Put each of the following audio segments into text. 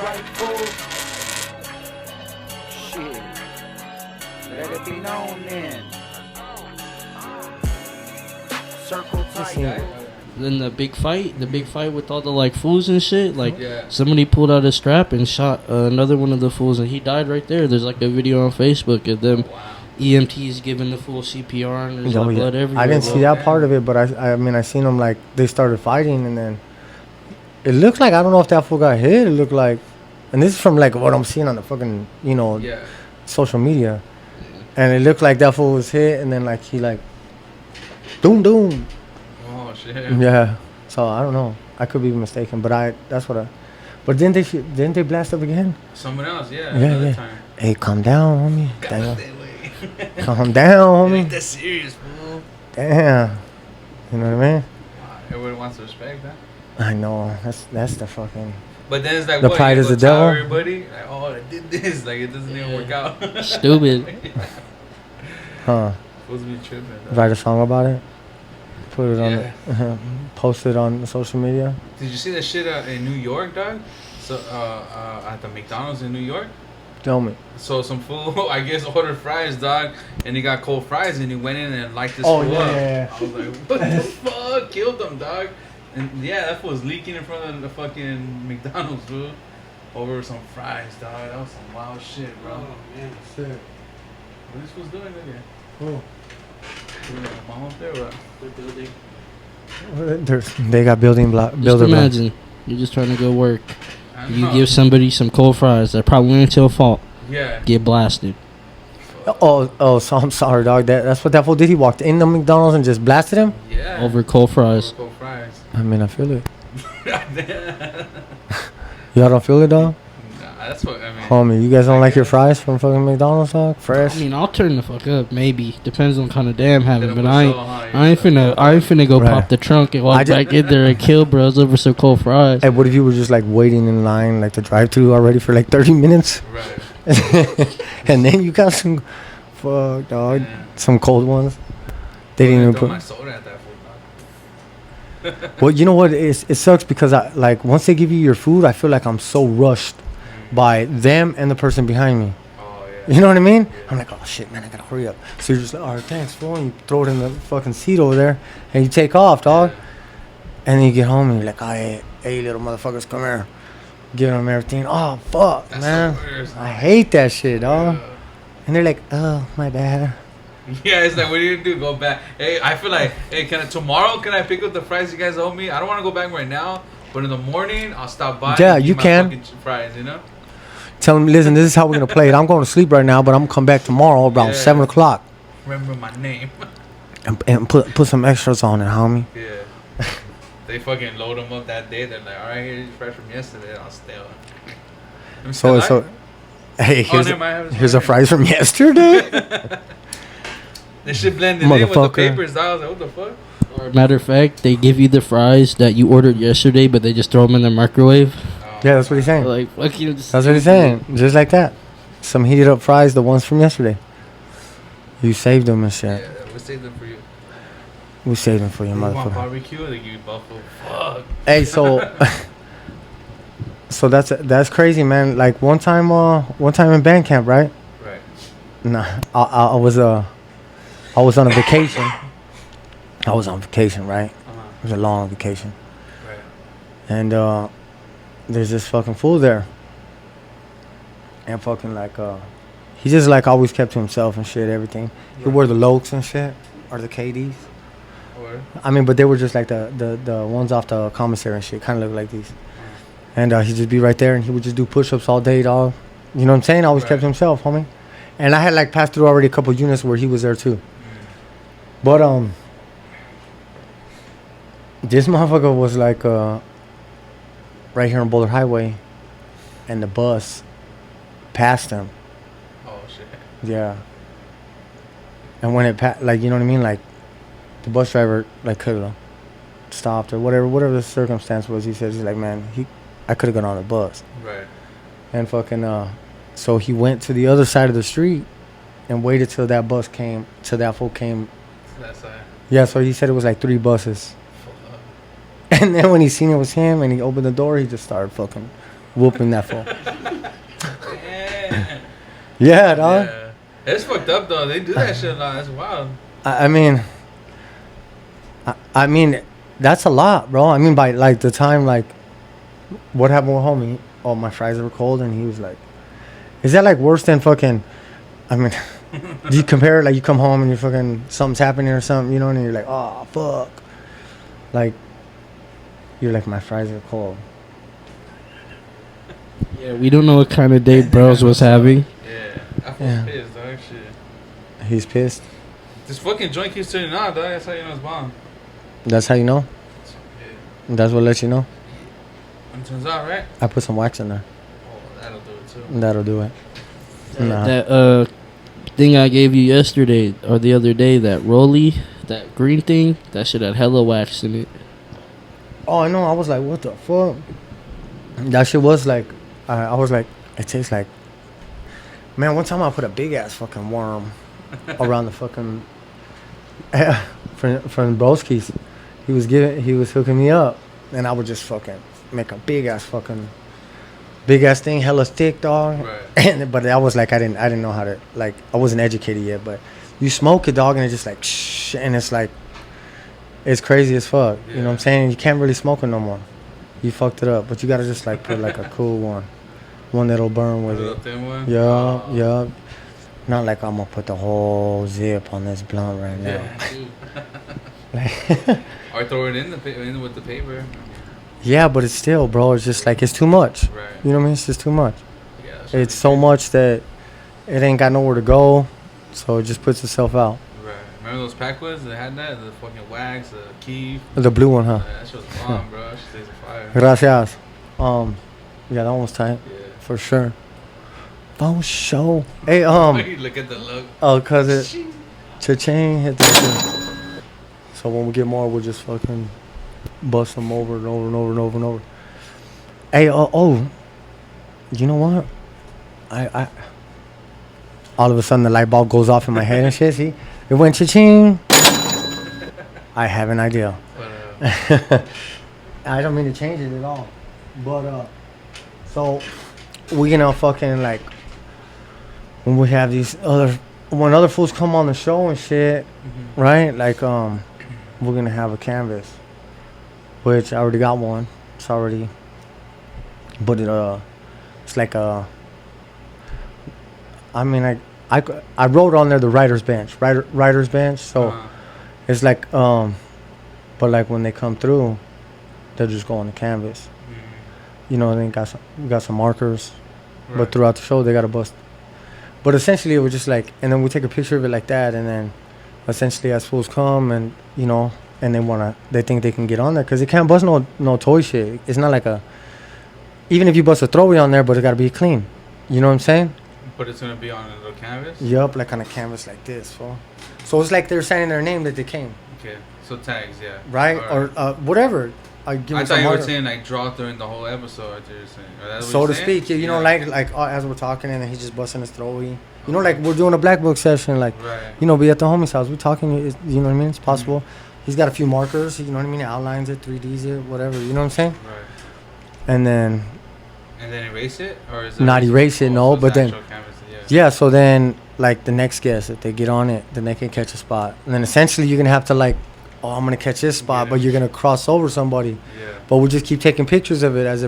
right, fool? Shit. Let it be known then. Circle tight. Then the big fight with all the like fools and shit, like somebody pulled out a strap and shot another one of the fools and he died right there. There's like a video on Facebook of them EMTs giving the fool CPR and there's like blood everywhere. I didn't see that part of it, but I mean I seen them like they started fighting and then it looked like, I don't know if that fool got hit. It looked like, and this is from like what I'm seeing on the fucking social media, and it looked like that fool was hit and then like he like doom. Oh shit. Yeah. So I don't know. I could be mistaken, but But didn't they blast up again? Someone else, Yeah. Time. Hey, calm down, homie. Damn. Calm down, homie. Ain't that serious, fool? Damn. You know what I mean? Everyone wants to respect that. I know. That's the fucking. But then it's like, the pride is the devil. Everybody, like, oh, I did this. Like, it doesn't even work out. Stupid. Huh. Supposed to be tripping. Write a song about it. Put it on. Post it on social media. Did you see that shit in New York, dog? So at the McDonald's in New York. Tell me. So some fool, I guess, ordered fries, dog, and he got cold fries, and he went in and lighted this fool up. Yeah. I was like, what the fuck? Killed him, dog. And yeah, that fool was leaking in front of the fucking McDonald's, fool. Over some fries, dog. That was some wild shit, bro. Oh man, shit. What this fool's doing again? Oh. Mom up there, bro. They're building. They got builder blocks. Just imagine, you're just trying to go work. You give somebody some cold fries that probably went into a fault. Yeah. Get blasted. Oh, so I'm sorry, dog. That's what that fool did. He walked in the McDonald's and just blasted him? Yeah. Over cold fries. Over cold fries. I mean, I feel it. Y'all don't feel it, dog? Nah, that's what I mean. Homie, you guys don't like your fries from fucking McDonald's, dog? Fresh? I mean, I'll turn the fuck up, maybe. Depends on kind of day I'm having, but I ain't finna go pop the trunk and walk back in there and kill bros over some cold fries. Hey, what if you were just like waiting in line, like the drive-thru already for like 30 minutes? Right. And then you got some, fuck, dog, some cold ones. They didn't even put. My soda at that food, dog. Well, you know what? It sucks because I like once they give you your food, I feel like I'm so rushed by them and the person behind me. Oh yeah. You know what I mean? Yeah. I'm like, oh shit, man, I gotta hurry up. So you're just like, all right, thanks, fool. And you throw it in the fucking seat over there, and you take off, dog. Yeah. And then you get home and you're like, hey, little motherfuckers, come here. Giving them everything. Oh fuck, That's man. the worst. I hate that shit, dog. Yeah. And they're like, oh, my bad. Yeah, it's like, what do you do? Go back. Hey, I feel like, hey, tomorrow can I pick up the fries you guys owe me? I don't want to go back right now, but in the morning I'll stop by. Yeah, and you get my can. fucking fries, you know. Tell them, listen, this is how we're gonna play it. I'm going to sleep right now, but I'm gonna come back tomorrow around 7 o'clock. Remember my name. And put some extras on it, homie. Yeah. They fucking load them up that day. They're like, all right, here's fresh from yesterday. I'll stale. So, hey, here's a fries from yesterday. This shit blended in with the papers. I was like, what the fuck? Or matter of fact, they give you the fries that you ordered yesterday, but they just throw them in the microwave. Yeah, that's what he's saying. Like, fuck you. That's what he's saying. Just like that. Some heated up fries, the ones from yesterday. You saved them and shit. Yeah, we saved them for you. We saved them for you, You want motherfucker. barbecue? They give you buffalo. Fuck. Hey, so that's crazy, man. Like one time in band camp, right? Right. Nah, I was on a vacation. I was on vacation, right? It was a long vacation. Right. And there's this fucking fool there. And fucking like he just like always kept to himself and shit, everything. He wore the Lokes and shit, or the KDs. Or? I mean, but they were just like the ones off the commissary and shit, kind of look like these. And he'd just be right there, and he would just do push-ups all day, dog. You know what I'm saying? Always kept to himself, homie. And I had like passed through already a couple of units where he was there too. But this motherfucker was like right here on Boulder Highway, and the bus passed him. Oh shit. Yeah. And when it passed, like, you know what I mean? Like, the bus driver like could have stopped or whatever the circumstance was. He says, he's like, man, I could have gone on the bus. Right. And fucking so he went to the other side of the street and waited till that bus came, till that fool came. That side. Yeah, so he said it was like 3 buses. Fuck. And then when he seen it was him and he opened the door, he just started fucking whooping that fool. Yeah. Yeah, dog. Yeah. It's fucked up though. They do that shit a lot. That's wild. I mean, that's a lot, bro. I mean, by like the time, like, what happened with homie? Oh, my fries were cold, and he was like, "Is that like worse than fucking?" I mean, do you compare it? Like, you come home and you fucking something's happening or something, you know, and you're like, "Oh fuck," like, you're like, "My fries are cold." Yeah, we don't know what kind of day Bros was having. Yeah. I feel Yeah. pissed, dog. Shit. He's pissed. This fucking joint keeps turning on, dog. That's how you know it's bomb. That's how you know. Yeah. That's what lets you know. When it turns out, right? I put some wax in there. Oh, that'll do it too. That'll do it. Nah. That thing I gave you yesterday or the other day, that Rolly, that green thing, that shit had hella wax in it. Oh, I know. I was like, what the fuck? That shit was like, I was like, it tastes like. Man, one time I put a big ass fucking worm around the fucking. from Broski's. He was hooking me up, and I would just fucking make a big ass thing, hella thick, dog. Right. But I was like, I didn't know how to, like, I wasn't educated yet. But you smoke it, dog, and it's just like, shh, and it's like, it's crazy as fuck. Yeah. You know what I'm saying? You can't really smoke it no more. You fucked it up, but you gotta just like put like a cool one that'll burn with A little it. thin one? Yeah, Oh. yeah. Not like I'm gonna put the whole zip on this blunt right now. Yeah. Or throw it in with the paper. Yeah, but it's still, bro. It's just like, it's too much. Right. You know what I mean? It's just too much. Yeah, that's It's so much that it ain't got nowhere to go, so it just puts itself out. Right. Remember those Packwoods that had that? The fucking wax, the key. The blue one, huh? Yeah, that shit was bomb, bro. That shit tastes fire. Gracias. Yeah, that one was tight Yeah. for sure. Oh, show. Hey, Look at the look. oh, cause it, cha-ching hit the shit. So when we get more, we'll just fucking bust them over and over and over and over and over. Hey, you know what? I all of a sudden the light bulb goes off in my head and shit. See, it went cha-ching. I have an idea. But, I don't mean to change it at all, but so we gonna fucking like when we have when other fools come on the show and shit, right? Like we're gonna have a canvas, which I already got one. It's already, but it's like I mean I wrote on there the writer's bench, writer's bench. So it's like but like when they come through, they'll just go on the canvas. You know, they got some markers, but throughout the show they gotta bust. But essentially it was just like, and then we take a picture of it like that, and then essentially as fools come and you know, and they think they can get on there because they can't bust no toy shit. It's not like even if you bust a throwaway on there, but it gotta be clean. You know what I'm saying? but it's gonna be on a little canvas? Yup, like on a canvas like this, fool. So it's like they're signing their name that they came. Okay, so tags, yeah. Right? Or whatever. I thought you were saying like draw during the whole episode. What you're saying. Or that's what So you're to saying? speak, you know, like as we're talking and then he's just busting his throwaway. You know, like we're doing a black book session, like, Right. you know, be at the homie's house. We're talking, you know what I mean? It's possible. He's got a few markers, you know what I mean? He outlines it, 3Ds it, whatever, you know what I'm saying? Right. And then, erase it? Or is it not erase it, no, so it's but then, actual canvas, yeah. yeah, so then, like, the next guest, if they get on it, then they can catch a spot. And then essentially you're going to have to, like, oh, I'm going to catch this spot, Yeah. but you're going to cross over somebody. Yeah. But we'll just keep taking pictures of it as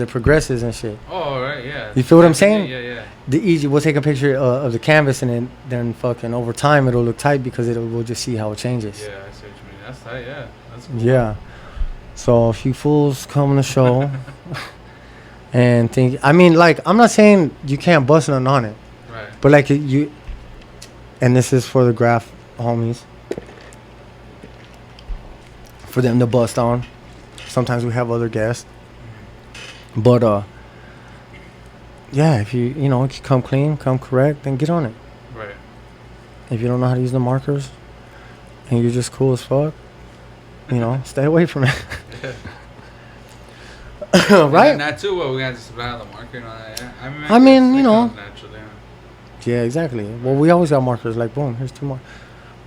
it progresses and shit. Oh, all right, yeah. You feel what I'm saying? Yeah. We'll take a picture of the canvas, and then fucking over time it'll look tight because we'll just see how it changes. Yeah, I see what you mean. That's tight, yeah. That's cool. Yeah. So if you fools come on the show and think, I mean, like, I'm not saying you can't bust none on it, Right. but like you, and this is for the graph homies, for them to bust on. Sometimes we have other guests, but yeah, if you come clean, come correct, then get on it. Right. If you don't know how to use the markers and you're just cool as fuck, stay away from it. Right? And that too, well, we got to supply the marker and all that. Yeah. I mean, that you know. comes naturally, yeah. Yeah, exactly. Well, we always got markers. Like, boom, here's 2 more.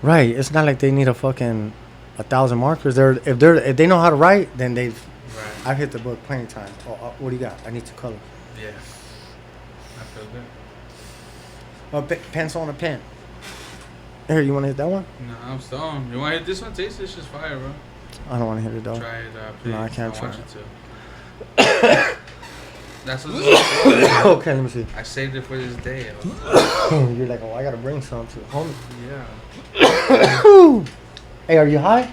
Right. It's not like they need a fucking 1,000 markers. If they know how to write, then they've Right. I've hit the book plenty of times. Oh, what do you got? I need 2 colors. Yeah. I feel good. Pencil and a pen. Here, you want to hit that one? No, I'm stoned. You want to hit this one? Taste this shit's fire, bro. I don't want to hit it, though. Try it, please. No, I can't try want it. you to. That's what this is for. Okay, let me see. I saved it for this day. You're like, oh, I got to bring some to homie. Yeah. Hey, are you high?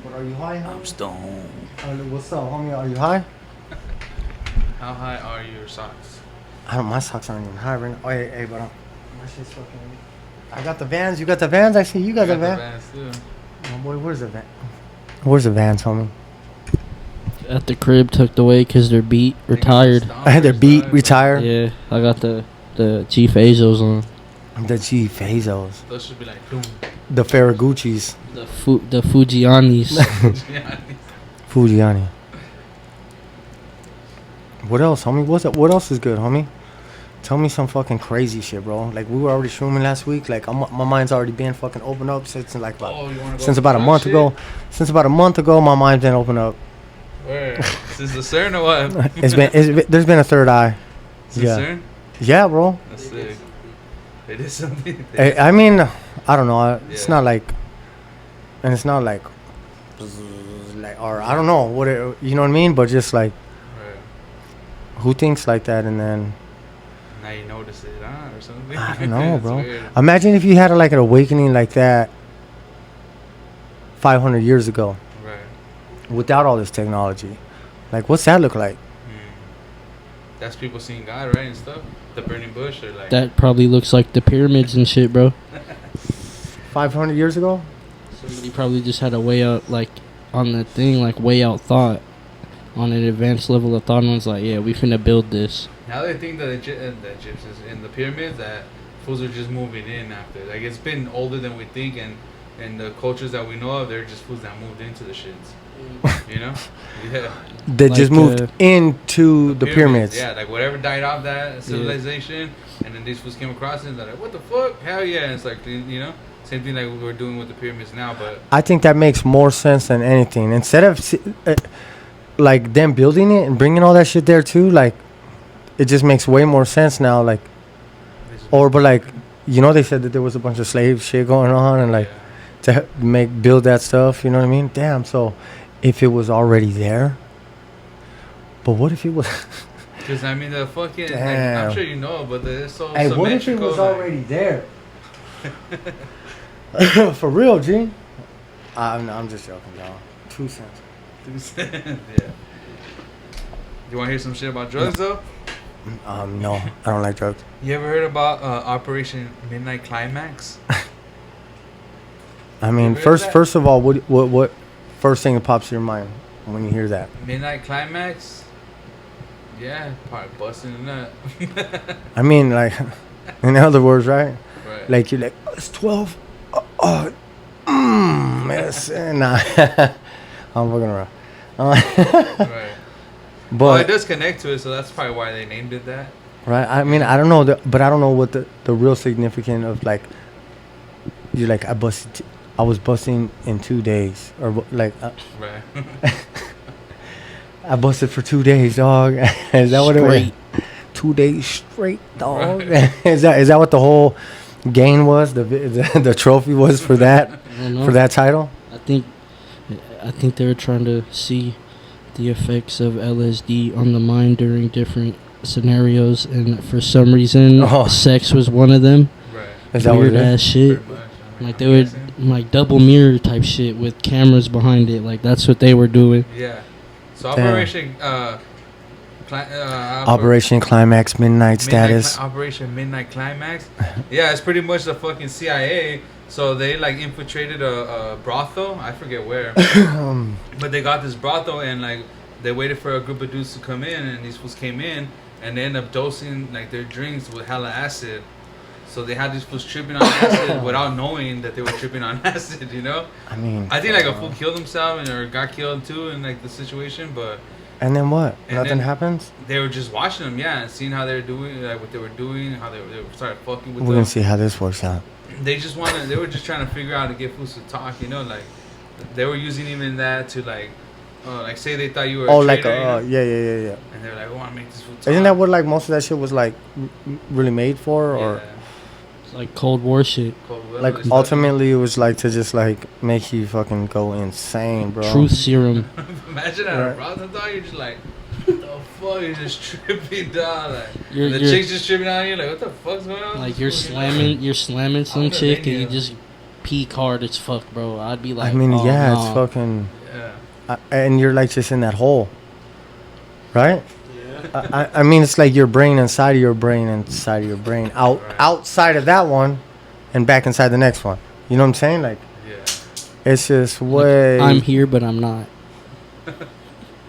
What, are you high, homie? I'm stoned. What's up, homie? Are you high? How high are your socks? My socks aren't even high right now. Oh, hey, but my shit's fucking. I got the Vans. You got the Vans? I see you got the Vans. Too. Oh, boy, where's the Van? Where's the Vans, homie? At the crib, tucked away because they're beat, retired. I had their beat, retired. Yeah, I got the G Fazos on. The G Fazos. Those should be like boom. The Ferragucci's. The Fujianis. Fujiani. What else, homie? What else is good, homie? Tell me some fucking crazy shit, bro. Like, we were already shrooming last week. Like, my mind's already been fucking open up since like about a month ago. Since about a month ago, my mind's been open up. Where? Since the CERN or what? There's been a third eye. Since CERN? Yeah, bro. That's sick. It is something. I mean, I don't know. It's not like, and it's not like, or I don't know what it, you know what I mean. But just like, who thinks like that and then. Now you notice it, huh? Or something? I don't know, bro. Weird. Imagine if you had like an awakening like that 500 years ago. Right. Without all this technology. Like, what's that look like? That's people seeing God, right, and stuff? The burning bush or like... That probably looks like the pyramids and shit, bro. 500 years ago? Somebody probably just had a way out, like, on the thing, like, way out thought. On an advanced level of thought, and was like, yeah, we finna build this. Now they think that the Egyptians in the pyramids, that fools are just moving in after. Like, it's been older than we think, and the cultures that we know of, they're just fools that moved into the shits. You know? Yeah. They just moved into the pyramids. Yeah, like whatever died off that civilization, and then these fools came across it, and they're like, what the fuck? Hell yeah. And it's like, you know? Same thing like we're doing with the pyramids now, but... I think that makes more sense than anything. Instead of... like them building it and bringing all that shit there too, like it just makes way more sense now. Like, but like, you know, they said that there was a bunch of slave shit going on and like to build that stuff. You know what I mean? Damn. So if it was already there, but what if it was? Because I mean the fucking. Like, I'm sure you know, but it's so. Hey, what if it was already there? For real, G. I'm just joking, y'all. 2 cents. Yeah. You want to hear some shit about drugs though? No, I don't like drugs. You ever heard about Operation Midnight Climax? I mean, first of all, what first thing that pops to your mind when you hear that? Midnight Climax? Yeah, probably busting a nut. I mean, like, in other words, right? Right. Like you're like, oh, it's 12. Yes, nah. I'm fucking around. Right. But well, it does connect to it, so that's probably why they named it that. Right. I mean, I don't know, but I don't know what the real significance of like. You're like, I was busting in 2 days, or like. Right. I busted for 2 days, dog. Is that what it was? 2 days straight, dog. Right. Is that what the whole gain was? The trophy was for that title? I think they were trying to see the effects of LSD on the mind during different scenarios, and for some reason, sex was one of them. Right. Is that weird ass shit. Like they would like double mirror type shit with cameras behind it. Like that's what they were doing. Yeah. So Operation Climax Midnight Status. Operation Midnight Climax. Yeah, it's pretty much the fucking CIA. So they like infiltrated a brothel. I forget where. But they got this brothel and like they waited for a group of dudes to come in, and these fools came in and they ended up dosing like their drinks with hella acid. So they had these fools tripping on acid without knowing that they were tripping on acid, you know? I mean, I think like a fool killed himself or got killed too in like the situation, but... And then what? And Nothing then happens? They were just watching them, yeah, and seeing how they were doing, like what they were doing, how they started fucking with them. We're going to see how this works out. They were just trying to figure out how to get fools to talk, you know? Like, they were using even that to like Like say they thought you were. Oh, a like trader, you know? yeah. And they're like, "I want to make this food." Isn't that what like most of that shit was like really made for, or Yeah. It's like Cold War shit. like ultimately it was like to just like make you fucking go insane, bro. Truth serum. Imagine at a brothel, dog. You're just like, what the fuck? You're just tripping, dog. Like You're- the you're- chick's just tripping on you. Like, what the fuck's going on? Like This you're fucking- slamming some would've chick been and you you. just peak hard as fuck, bro. I'd be like, I mean, oh, yeah, no. it's fucking, Yeah. and you're like just in that hole, right? I mean, it's like your brain inside of your brain inside of your brain, outside of that one, and back inside the next one. You know what I'm saying? Like, Yeah. it's just way. I'm here, but I'm not.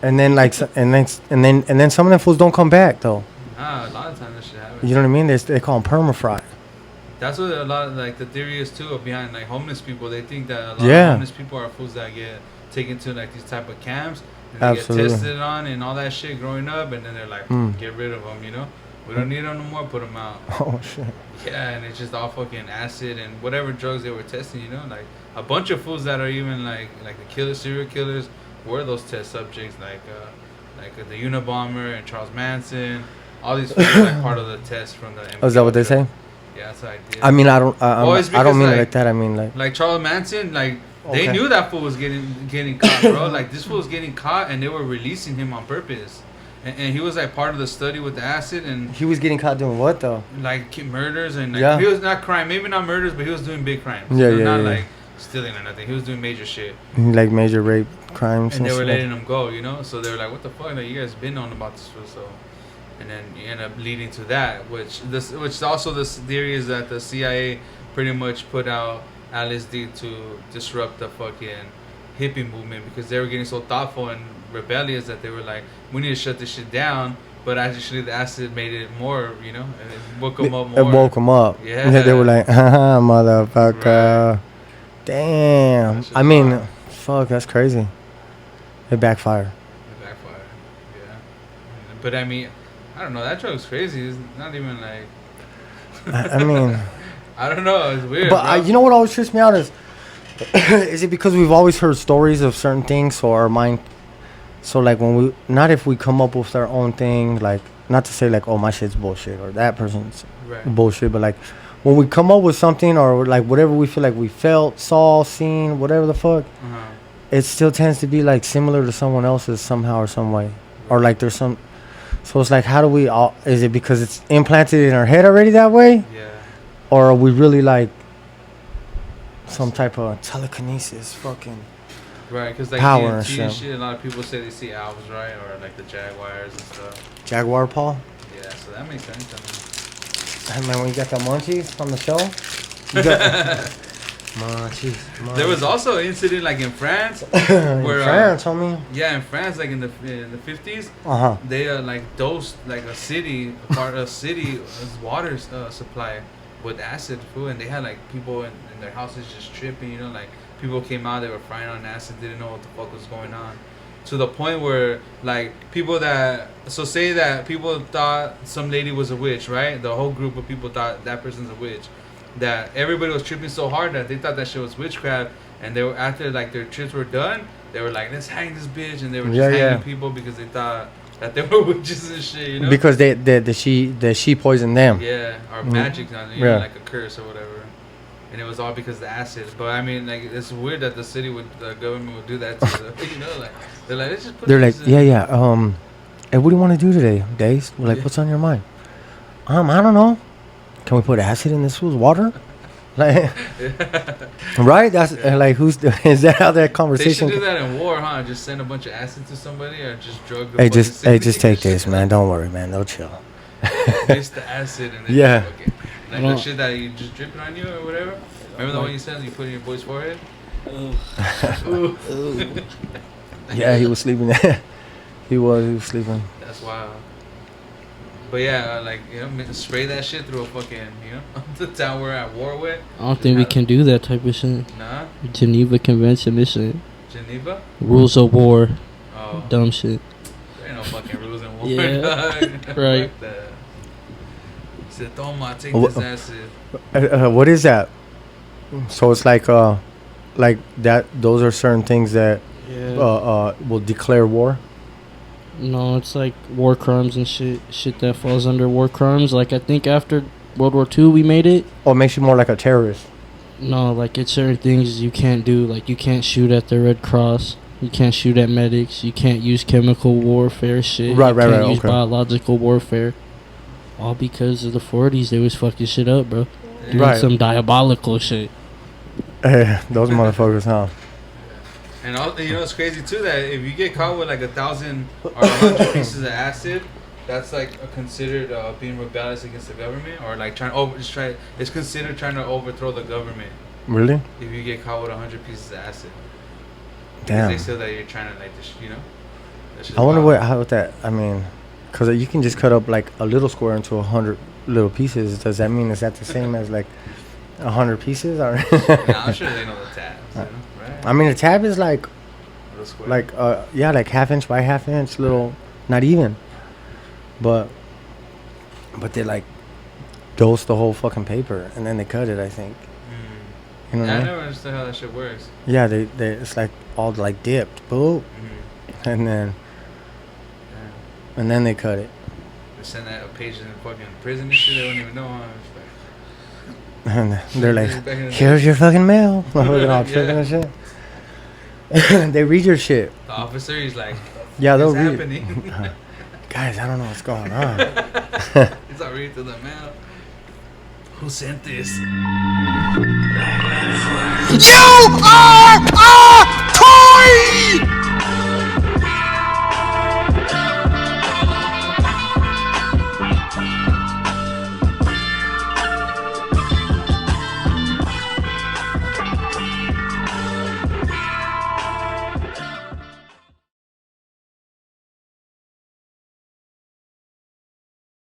And then like, and then some of them fools don't come back though. Nah, a lot of times that shit happens. You know what I mean? They call them permafry. That's what a lot of, like, the theory is too behind like homeless people. They think that a lot Yeah. of homeless people are fools that get taken to like these type of camps and they Absolutely. get tested on and all that shit growing up, and then they're like, get rid of them, you know? We don't need them no more. Put them out. Oh shit. Yeah, and it's just all fucking acid and whatever drugs they were testing, you know? Like a bunch of fools that are even like the serial killers were those test subjects, like the Unabomber and Charles Manson. All these fools are like part of the test from the. Oh, is that what they say? Yeah, that's the idea. I mean, I don't. Well, it's I don't because, mean it like- like that. I mean like. Like Charles Manson, like they Okay. knew that fool was getting caught, bro. Like this fool was getting caught, and they were releasing him on purpose. And he was like part of the study with the acid and He was getting caught doing what though? like murders and like, Yeah. he was not crime, maybe not murders, but he was doing big crimes. Yeah, You know, yeah, not yeah. like stealing or nothing. He was doing major shit, Like major rape crimes and they were shit. letting him go. You know, so they were like, "What the fuck? Like, you guys been on about this fool?" So, and then you end up leading to that, which also this theory is that the CIA pretty much put out LSD to disrupt the fucking hippie movement because they were getting so thoughtful and rebellious that they were like, "We need to shut this shit down." But actually, the acid made it more, you know, and it woke them up more. It woke them up. Yeah. They were like, haha, motherfucker. Right. Damn. That shit's I mean, wild. fuck, that's crazy. It backfired. It backfired. Yeah. But I mean, I don't know. That drug's crazy. It's not even like. I mean, I don't know. It's weird. but bro. you know what always trips me out is it because we've always heard stories of certain things, so our mind. So like when we, not if we come up with our own thing, like not to say like, oh, my shit's bullshit or that person's Right. bullshit, but like when we come up with something or like whatever we feel like we felt, saw, seen, whatever the fuck, Uh-huh. it still tends to be like similar to someone else's somehow or some way, or like there's some. So it's like, how do we all? Is it because it's implanted in our head already that way, Yeah. or are we really like some type of telekinesis, fucking? Right. Because like Power and DMT and shit. shit, a lot of people say they see owls, right, or like the jaguars and stuff. Jaguar paw? Yeah. So that makes sense. Hey man, when you got the munchies on the show, you got munchies. There was also an incident like in France. in where, France, homie. Yeah, in France, like in the 50s, Uh huh. they like dosed like a city, water supply with acid food, and they had like people in their houses just tripping, you know, like people came out, they were frying on acid, didn't know what the fuck was going on, to the point where like say that people thought some lady was a witch, right? The whole group of people thought that person's a witch, that everybody was tripping so hard that they thought that shit was witchcraft, and they were, after like their trips were done, they were like, let's hang this bitch, and they were just hanging people because they thought that they were witches and shit, you know? Because she poisoned them. Yeah, or Mm. magic, you know, Yeah. like a curse or whatever. And it was all because of the acid. But I mean, like, it's weird that the government would do that to the, you know, like, they're like, let's just put They're like, this in. yeah. Hey, what do you want to do today, Days? We're like, Yeah. what's on your mind? I don't know. Can we put acid in this fool's water? Like, right? That's like, is that how that They conversation? should do that in war, huh? Just send a bunch of acid to somebody or just drug the Hey, fucking just city. take this, man. Don't worry, man. They'll chill. Mix the acid and then Yeah. fucking, like the shit that you just dripping on you or whatever. Remember the one you said you put in your boy's forehead? Ooh. Yeah, he was sleeping. he was sleeping. That's wild. But yeah, like, you know, spray that shit through a fucking, you know, the town we're at war with. I don't think we can do that type of shit. Nah, Geneva Convention, this shit. Geneva? Rules of war. Oh, Dumb shit. there ain't no fucking rules in war. Yeah, dog. right. Fuck that. He said, Toma, take Oh, this acid. What is that? So it's like that. Those are certain things that will declare war? No, it's like war crimes and shit that falls under war crimes. Like I think after World War II we made it. Or it makes you more like a terrorist? No, like it's certain things you can't do. Like you can't shoot at the Red Cross. You can't shoot at medics. You can't use chemical warfare shit. Right, you right, can't right. use Okay. biological warfare. All because of the 40s, they was fucking shit up, bro. Doing Right. some diabolical shit. Hey, those motherfuckers, huh? And also, you know, it's crazy too that if you get caught with like 1,000 or 100 pieces of acid, that's like considered being rebellious against the government, or like it's considered trying to overthrow the government. Really? If you get caught with 100 pieces of acid, Damn. because they say that you're trying to like, you know. That's just I wonder wild. how that. I mean, because you can just cut up like a little square into 100 little pieces. Does that mean is that the same as like 100 pieces? Or Yeah, I'm sure they know the tabs, you know, right? I mean, a tab is like Little square. yeah, like half-inch by half-inch, little, not even. But they like dose the whole fucking paper and then they cut it. I think. Mm. You know Yeah, I what I mean? never understood how that shit works. Yeah, they it's like all like dipped, boop, Mm-hmm. and then Yeah. they cut it. They send that pages in fucking prison and shit. They don't even know. It's like, And they're like, Back in the day. here's your fucking mail. Fucking all Yeah. tripping and shit. They read your shit. the officer, he's like, Yeah, they'll what's read. happening? Guys, I don't know what's going on. It's not reading to the mail. Who sent this? You are